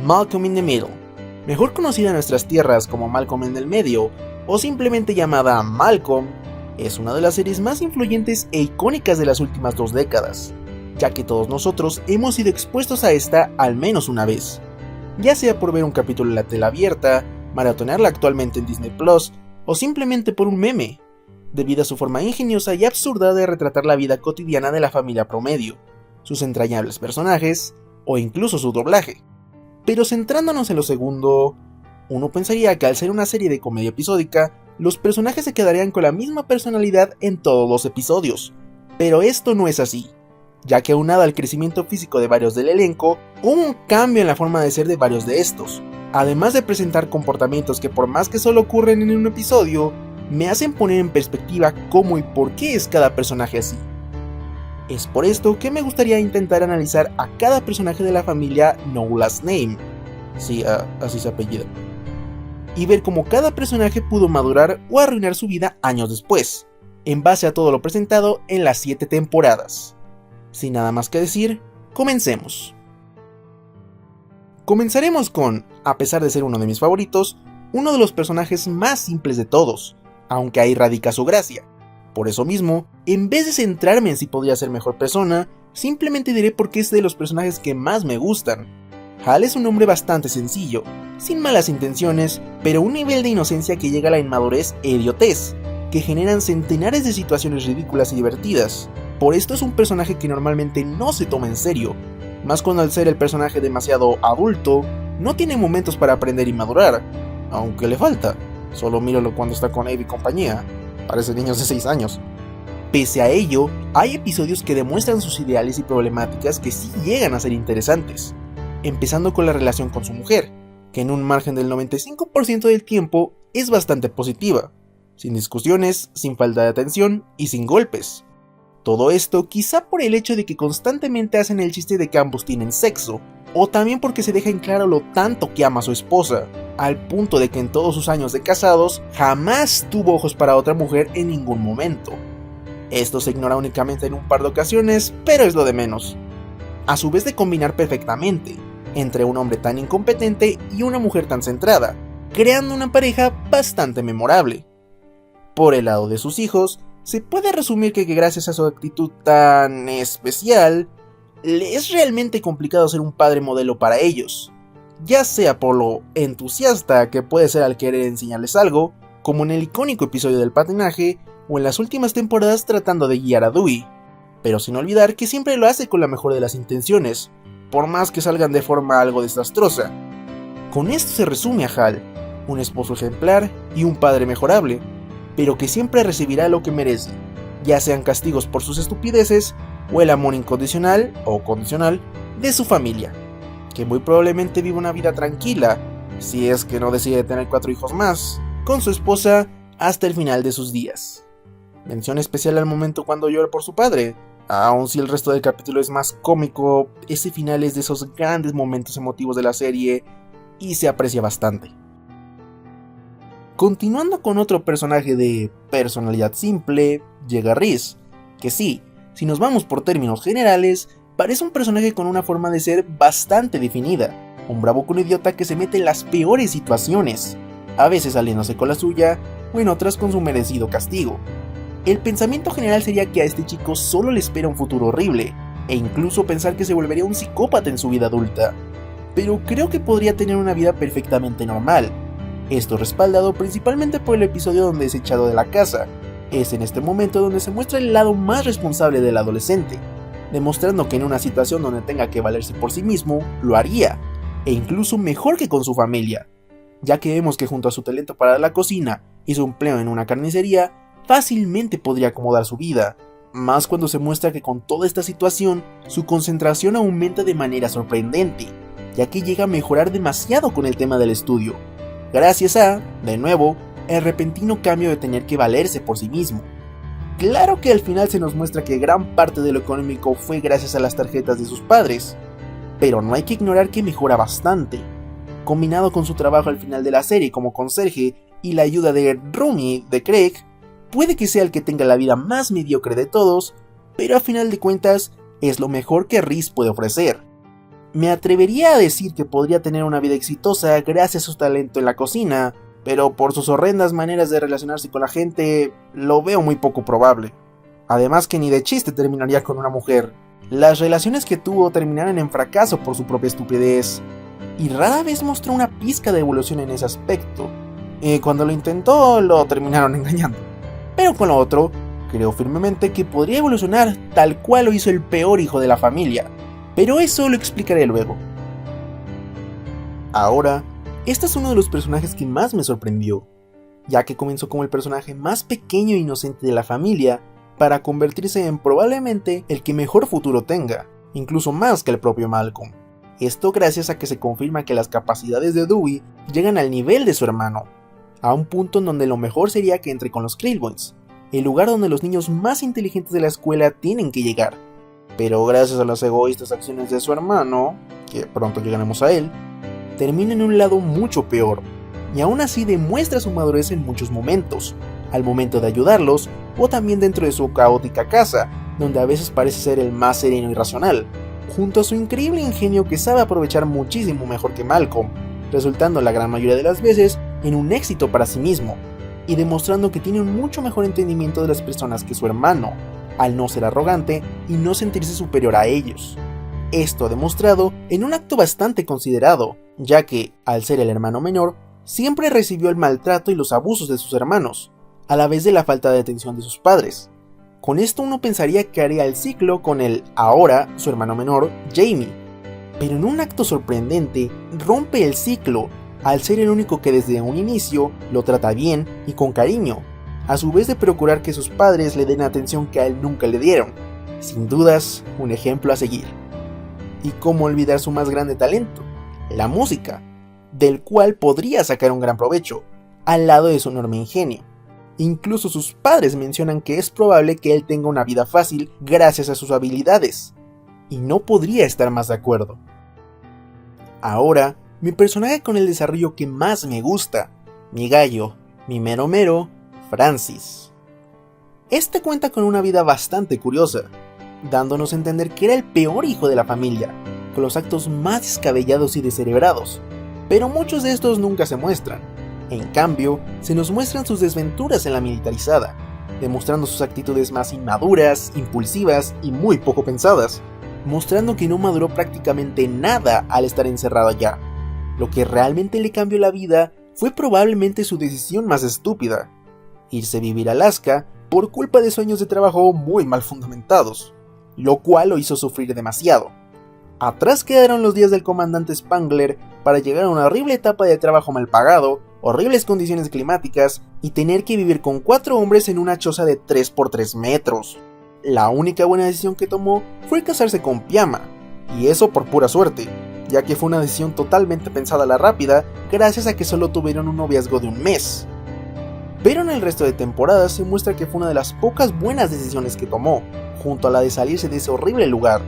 Malcolm in the Middle, mejor conocida en nuestras tierras como Malcolm en el Medio, o simplemente llamada Malcolm, es una de las series más influyentes e icónicas de las últimas 2 décadas, ya que todos nosotros hemos sido expuestos a esta al menos una vez, ya sea por ver un capítulo en la tela abierta, maratonearla actualmente en Disney Plus, o simplemente por un meme, debido a su forma ingeniosa y absurda de retratar la vida cotidiana de la familia promedio, sus entrañables personajes, o incluso su doblaje. Pero centrándonos en lo segundo, uno pensaría que al ser una serie de comedia episódica, los personajes se quedarían con la misma personalidad en todos los episodios, pero esto no es así, ya que aunado al crecimiento físico de varios del elenco, hubo un cambio en la forma de ser de varios de estos, además de presentar comportamientos que por más que solo ocurren en un episodio, me hacen poner en perspectiva cómo y por qué es cada personaje así. Es por esto que me gustaría intentar analizar a cada personaje de la familia No Last Name, sí, así se apellida, y ver cómo cada personaje pudo madurar o arruinar su vida años después, en base a todo lo presentado en las 7 temporadas. Sin nada más que decir, comencemos. Comenzaremos con, a pesar de ser uno de mis favoritos, uno de los personajes más simples de todos, aunque ahí radica su gracia. Por eso mismo, en vez de centrarme en si podría ser mejor persona, simplemente diré por qué es de los personajes que más me gustan. Hal es un hombre bastante sencillo, sin malas intenciones, pero un nivel de inocencia que llega a la inmadurez e idiotez, que generan centenares de situaciones ridículas y divertidas. Por esto es un personaje que normalmente no se toma en serio, más cuando al ser el personaje demasiado adulto, no tiene momentos para aprender y madurar, aunque le falta. Solo míralo cuando está con Eve y compañía, parece niños de 6 años. Pese a ello, hay episodios que demuestran sus ideales y problemáticas que sí llegan a ser interesantes, empezando con la relación con su mujer, que en un margen del 95% del tiempo es bastante positiva, sin discusiones, sin falta de atención y sin golpes. Todo esto quizá por el hecho de que constantemente hacen el chiste de que ambos tienen sexo, o también porque se deja en claro lo tanto que ama a su esposa, al punto de que en todos sus años de casados jamás tuvo ojos para otra mujer en ningún momento. Esto se ignora únicamente en un par de ocasiones, pero es lo de menos. A su vez de combinar perfectamente entre un hombre tan incompetente y una mujer tan centrada, creando una pareja bastante memorable. Por el lado de sus hijos, se puede resumir que gracias a su actitud tan especial, le es realmente complicado ser un padre modelo para ellos, ya sea por lo entusiasta que puede ser al querer enseñarles algo, como en el icónico episodio del patinaje, o en las últimas temporadas tratando de guiar a Dewey, pero sin olvidar que siempre lo hace con la mejor de las intenciones, por más que salgan de forma algo desastrosa. Con esto se resume a Hal, un esposo ejemplar y un padre mejorable, pero que siempre recibirá lo que merece, ya sean castigos por sus estupideces o el amor incondicional o condicional de su familia, que muy probablemente vive una vida tranquila, si es que no decide tener 4 hijos más, con su esposa hasta el final de sus días. Mención especial al momento cuando llora por su padre, aun si el resto del capítulo es más cómico, ese final es de esos grandes momentos emotivos de la serie y se aprecia bastante. Continuando con otro personaje de personalidad simple, llega Reese, que sí, si nos vamos por términos generales, parece un personaje con una forma de ser bastante definida, un bravucón idiota que se mete en las peores situaciones, a veces saliéndose con la suya, o en otras con su merecido castigo. El pensamiento general sería que a este chico solo le espera un futuro horrible, e incluso pensar que se volvería un psicópata en su vida adulta, pero creo que podría tener una vida perfectamente normal. Esto respaldado principalmente por el episodio donde es echado de la casa. Es en este momento donde se muestra el lado más responsable del adolescente, demostrando que en una situación donde tenga que valerse por sí mismo, lo haría, e incluso mejor que con su familia, ya que vemos que junto a su talento para la cocina y su empleo en una carnicería, fácilmente podría acomodar su vida, más cuando se muestra que con toda esta situación, su concentración aumenta de manera sorprendente, ya que llega a mejorar demasiado con el tema del estudio, gracias a, de nuevo, el repentino cambio de tener que valerse por sí mismo. Claro que al final se nos muestra que gran parte de lo económico fue gracias a las tarjetas de sus padres, pero no hay que ignorar que mejora bastante. Combinado con su trabajo al final de la serie como conserje y la ayuda de Rooney de Craig, puede que sea el que tenga la vida más mediocre de todos, pero a final de cuentas es lo mejor que Reese puede ofrecer. Me atrevería a decir que podría tener una vida exitosa gracias a su talento en la cocina, pero por sus horrendas maneras de relacionarse con la gente, lo veo muy poco probable. Además que ni de chiste terminaría con una mujer. Las relaciones que tuvo terminaron en fracaso por su propia estupidez, y rara vez mostró una pizca de evolución en ese aspecto. Cuando lo intentó, lo terminaron engañando. Pero con lo otro, creo firmemente que podría evolucionar tal cual lo hizo el peor hijo de la familia, pero eso lo explicaré luego. Ahora, este es uno de los personajes que más me sorprendió, ya que comenzó como el personaje más pequeño e inocente de la familia, para convertirse en probablemente el que mejor futuro tenga, incluso más que el propio Malcolm. Esto gracias a que se confirma que las capacidades de Dewey llegan al nivel de su hermano, a un punto en donde lo mejor sería que entre con los Krillboins, el lugar donde los niños más inteligentes de la escuela tienen que llegar. Pero gracias a las egoístas acciones de su hermano, que pronto llegaremos a él, termina en un lado mucho peor, y aún así demuestra su madurez en muchos momentos, al momento de ayudarlos, o también dentro de su caótica casa, donde a veces parece ser el más sereno y racional, junto a su increíble ingenio que sabe aprovechar muchísimo mejor que Malcolm, resultando la gran mayoría de las veces en un éxito para sí mismo, y demostrando que tiene un mucho mejor entendimiento de las personas que su hermano, al no ser arrogante y no sentirse superior a ellos. Esto demostrado en un acto bastante considerado, ya que, al ser el hermano menor, siempre recibió el maltrato y los abusos de sus hermanos, a la vez de la falta de atención de sus padres. Con esto uno pensaría que haría el ciclo con el, ahora, su hermano menor, Jamie, pero en un acto sorprendente, rompe el ciclo, al ser el único que desde un inicio lo trata bien y con cariño, a su vez de procurar que sus padres le den atención que a él nunca le dieron. Sin dudas, un ejemplo a seguir. Y cómo olvidar su más grande talento, la música, del cual podría sacar un gran provecho, al lado de su enorme ingenio. Incluso sus padres mencionan que es probable que él tenga una vida fácil gracias a sus habilidades, y no podría estar más de acuerdo. Ahora, mi personaje con el desarrollo que más me gusta, mi gallo, mi mero mero, Francis. Este cuenta con una vida bastante curiosa, dándonos a entender que era el peor hijo de la familia, con los actos más descabellados y descerebrados, pero muchos de estos nunca se muestran. En cambio, se nos muestran sus desventuras en la militarizada, demostrando sus actitudes más inmaduras, impulsivas y muy poco pensadas, mostrando que no maduró prácticamente nada al estar encerrado allá. Lo que realmente le cambió la vida fue probablemente su decisión más estúpida, irse a vivir a Alaska por culpa de sueños de trabajo muy mal fundamentados, lo cual lo hizo sufrir demasiado. Atrás quedaron los días del comandante Spangler para llegar a una horrible etapa de trabajo mal pagado, horribles condiciones climáticas y tener que vivir con 4 hombres en una choza de 3 por 3 metros. La única buena decisión que tomó fue casarse con Piama, y eso por pura suerte, ya que fue una decisión totalmente pensada a la rápida gracias a que solo tuvieron un noviazgo de un mes. Pero en el resto de temporadas se muestra que fue una de las pocas buenas decisiones que tomó, junto a la de salirse de ese horrible lugar,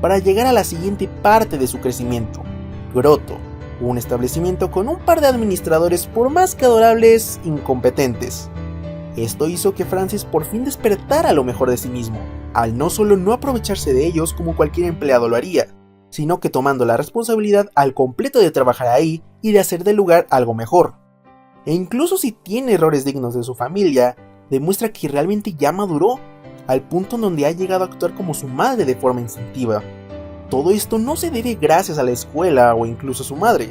para llegar a la siguiente parte de su crecimiento, Grotto, un establecimiento con un par de administradores por más que adorables, incompetentes. Esto hizo que Francis por fin despertara lo mejor de sí mismo, al no solo no aprovecharse de ellos como cualquier empleado lo haría, sino que tomando la responsabilidad al completo de trabajar ahí y de hacer del lugar algo mejor. E incluso si tiene errores dignos de su familia, demuestra que realmente ya maduró, al punto en donde ha llegado a actuar como su madre de forma instintiva. Todo esto no se debe gracias a la escuela o incluso a su madre,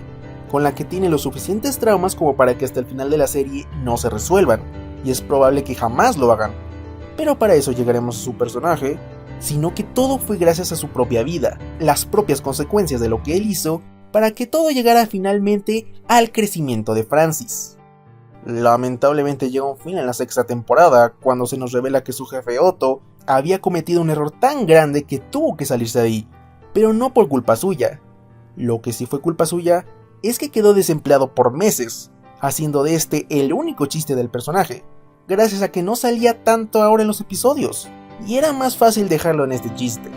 con la que tiene los suficientes traumas como para que hasta el final de la serie no se resuelvan, y es probable que jamás lo hagan. Pero para eso llegaremos a su personaje, sino que todo fue gracias a su propia vida, las propias consecuencias de lo que él hizo, para que todo llegara finalmente al crecimiento de Francis. Lamentablemente llega un fin en la 6ª temporada, cuando se nos revela que su jefe Otto había cometido un error tan grande que tuvo que salirse de ahí, pero no por culpa suya. Lo que sí fue culpa suya es que quedó desempleado por meses, haciendo de este el único chiste del personaje, gracias a que no salía tanto ahora en los episodios, y era más fácil dejarlo en este chiste.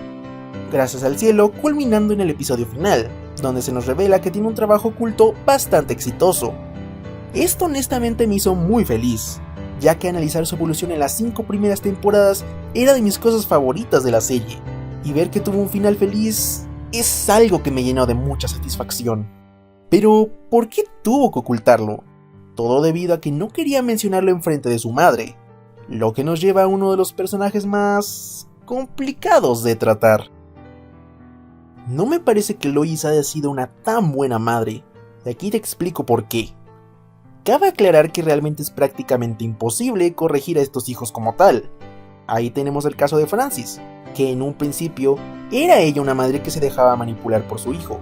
Gracias al cielo, culminando en el episodio final, donde se nos revela que tiene un trabajo oculto bastante exitoso. Esto honestamente me hizo muy feliz, ya que analizar su evolución en las 5 primeras temporadas era de mis cosas favoritas de la serie, y ver que tuvo un final feliz es algo que me llenó de mucha satisfacción. Pero, ¿por qué tuvo que ocultarlo? Todo debido a que no quería mencionarlo enfrente de su madre, lo que nos lleva a uno de los personajes más complicados de tratar. No me parece que Lois haya sido una tan buena madre, y aquí te explico por qué. Cabe aclarar que realmente es prácticamente imposible corregir a estos hijos como tal. Ahí tenemos el caso de Francis, que en un principio era ella una madre que se dejaba manipular por su hijo,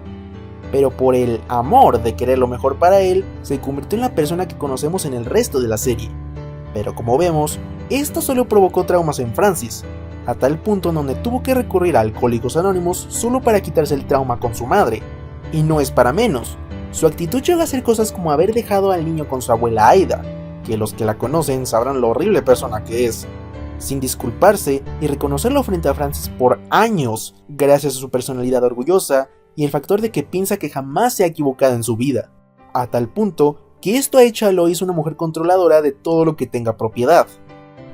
pero por el amor de querer lo mejor para él, se convirtió en la persona que conocemos en el resto de la serie. Pero como vemos, esto solo provocó traumas en Francis, a tal punto en donde tuvo que recurrir a Alcohólicos Anónimos solo para quitarse el trauma con su madre. Y no es para menos, su actitud llega a ser cosas como haber dejado al niño con su abuela Aida, que los que la conocen sabrán lo horrible persona que es, sin disculparse y reconocerlo frente a Francis por años, gracias a su personalidad orgullosa y el factor de que piensa que jamás se ha equivocado en su vida, a tal punto que esto ha hecho a Lois una mujer controladora de todo lo que tenga propiedad.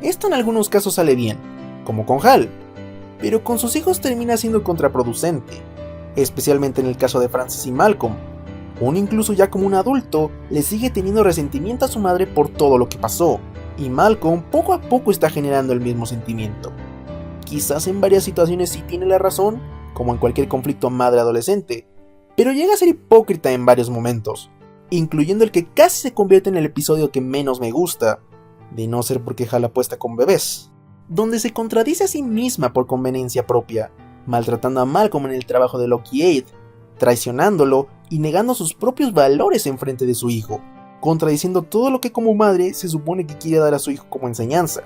Esto en algunos casos sale bien, como con Hal, pero con sus hijos termina siendo contraproducente, especialmente en el caso de Francis y Malcolm. Aún incluso ya como un adulto, le sigue teniendo resentimiento a su madre por todo lo que pasó, y Malcolm poco a poco está generando el mismo sentimiento. Quizás en varias situaciones sí tiene la razón, como en cualquier conflicto madre-adolescente, pero llega a ser hipócrita en varios momentos, incluyendo el que casi se convierte en el episodio que menos me gusta, de no ser porque Hal apuesta con bebés, donde se contradice a sí misma por conveniencia propia, maltratando a Malcolm en el trabajo de Loki Aid, traicionándolo y negando sus propios valores en frente de su hijo, contradiciendo todo lo que como madre se supone que quiere dar a su hijo como enseñanza,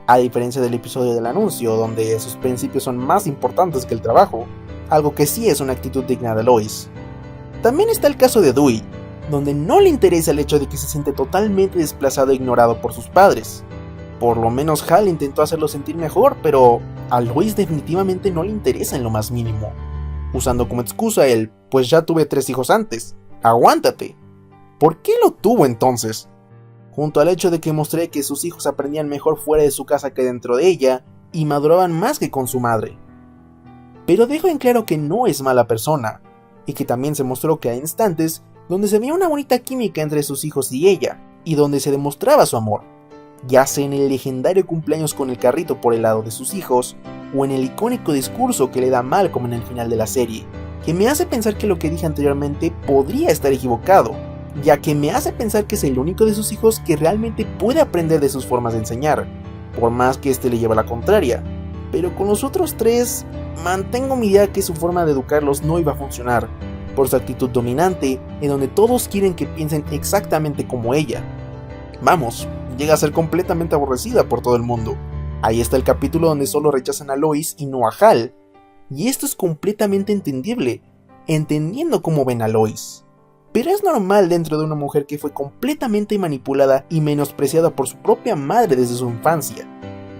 a diferencia del episodio del anuncio, donde sus principios son más importantes que el trabajo, algo que sí es una actitud digna de Lois. También está el caso de Dewey, donde no le interesa el hecho de que se siente totalmente desplazado e ignorado por sus padres. Por lo menos Hal intentó hacerlo sentir mejor, pero a Lois definitivamente no le interesa en lo más mínimo, usando como excusa el "pues ya tuve 3 hijos antes, aguántate". ¿Por qué lo tuvo entonces? Junto al hecho de que mostré que sus hijos aprendían mejor fuera de su casa que dentro de ella, y maduraban más que con su madre. Pero dejo en claro que no es mala persona, y que también se mostró que hay instantes donde se veía una bonita química entre sus hijos y ella, y donde se demostraba su amor, ya sea en el legendario cumpleaños con el carrito por el lado de sus hijos, o en el icónico discurso que le da Malcolm en el final de la serie, que me hace pensar que lo que dije anteriormente podría estar equivocado, ya que me hace pensar que es el único de sus hijos que realmente puede aprender de sus formas de enseñar, por más que este le lleve a la contraria. Pero con los otros 3, mantengo mi idea que su forma de educarlos no iba a funcionar, por su actitud dominante, en donde todos quieren que piensen exactamente como ella. Vamos, llega a ser completamente aborrecida por todo el mundo. Ahí está el capítulo donde solo rechazan a Lois y no a Hal, y esto es completamente entendible, entendiendo cómo ven a Lois. Pero es normal dentro de una mujer que fue completamente manipulada y menospreciada por su propia madre desde su infancia,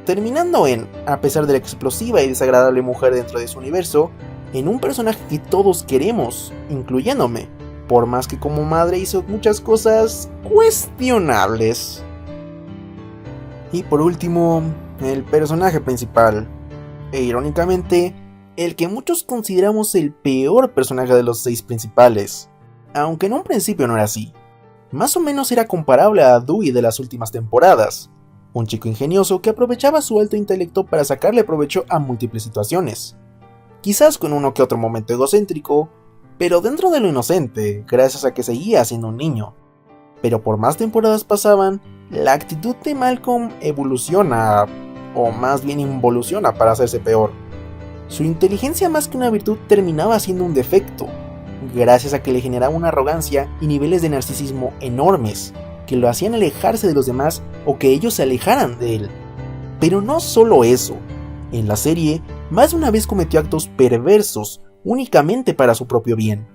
terminando en, a pesar de la explosiva y desagradable mujer dentro de su universo, en un personaje que todos queremos, incluyéndome, por más que como madre hizo muchas cosas cuestionables. Y por último, el personaje principal, e irónicamente, el que muchos consideramos el peor personaje de los 6 principales, aunque en un principio no era así. Más o menos era comparable a Dewey de las últimas temporadas, un chico ingenioso que aprovechaba su alto intelecto para sacarle provecho a múltiples situaciones, quizás con uno que otro momento egocéntrico, pero dentro de lo inocente, gracias a que seguía siendo un niño. Pero por más temporadas pasaban, la actitud de Malcolm evoluciona, o más bien involuciona para hacerse peor. Su inteligencia más que una virtud terminaba siendo un defecto, gracias a que le generaba una arrogancia y niveles de narcisismo enormes, que lo hacían alejarse de los demás o que ellos se alejaran de él. Pero no solo eso, en la serie, más de una vez cometió actos perversos únicamente para su propio bien,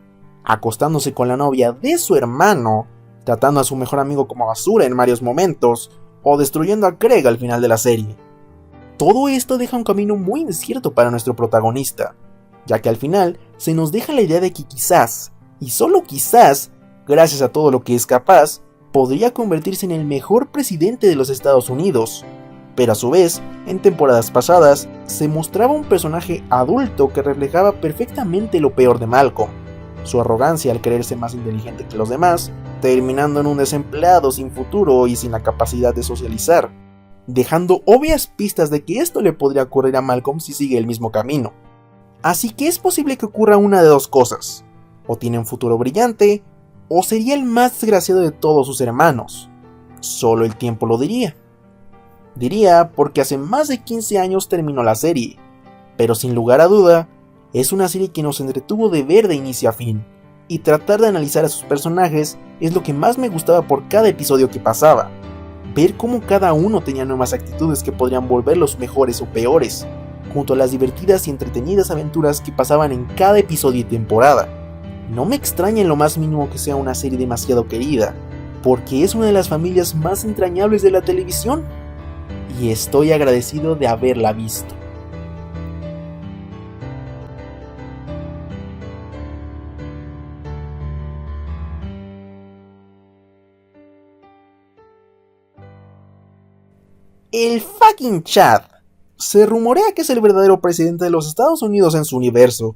acostándose con la novia de su hermano, tratando a su mejor amigo como basura en varios momentos, o destruyendo a Craig al final de la serie. Todo esto deja un camino muy incierto para nuestro protagonista, ya que al final se nos deja la idea de que quizás, y solo quizás, gracias a todo lo que es capaz, podría convertirse en el mejor presidente de los Estados Unidos, Pero a su vez, en temporadas pasadas, se mostraba un personaje adulto que reflejaba perfectamente lo peor de Malcolm, su arrogancia al creerse más inteligente que los demás, terminando en un desempleado sin futuro y sin la capacidad de socializar, dejando obvias pistas de que esto le podría ocurrir a Malcolm si sigue el mismo camino. Así que es posible que ocurra una de dos cosas: o tiene un futuro brillante, o sería el más desgraciado de todos sus hermanos. Solo el tiempo lo diría. Diría porque hace más de 15 años terminó la serie, pero sin lugar a duda, es una serie que nos entretuvo de ver de inicio a fin, y tratar de analizar a sus personajes es lo que más me gustaba por cada episodio que pasaba. Ver cómo cada uno tenía nuevas actitudes que podrían volverlos mejores o peores, junto a las divertidas y entretenidas aventuras que pasaban en cada episodio y temporada. No me extraña en lo más mínimo que sea una serie demasiado querida, porque es una de las familias más entrañables de la televisión, y estoy agradecido de haberla visto. El fucking Chad. Se rumorea que es el verdadero presidente de los Estados Unidos en su universo,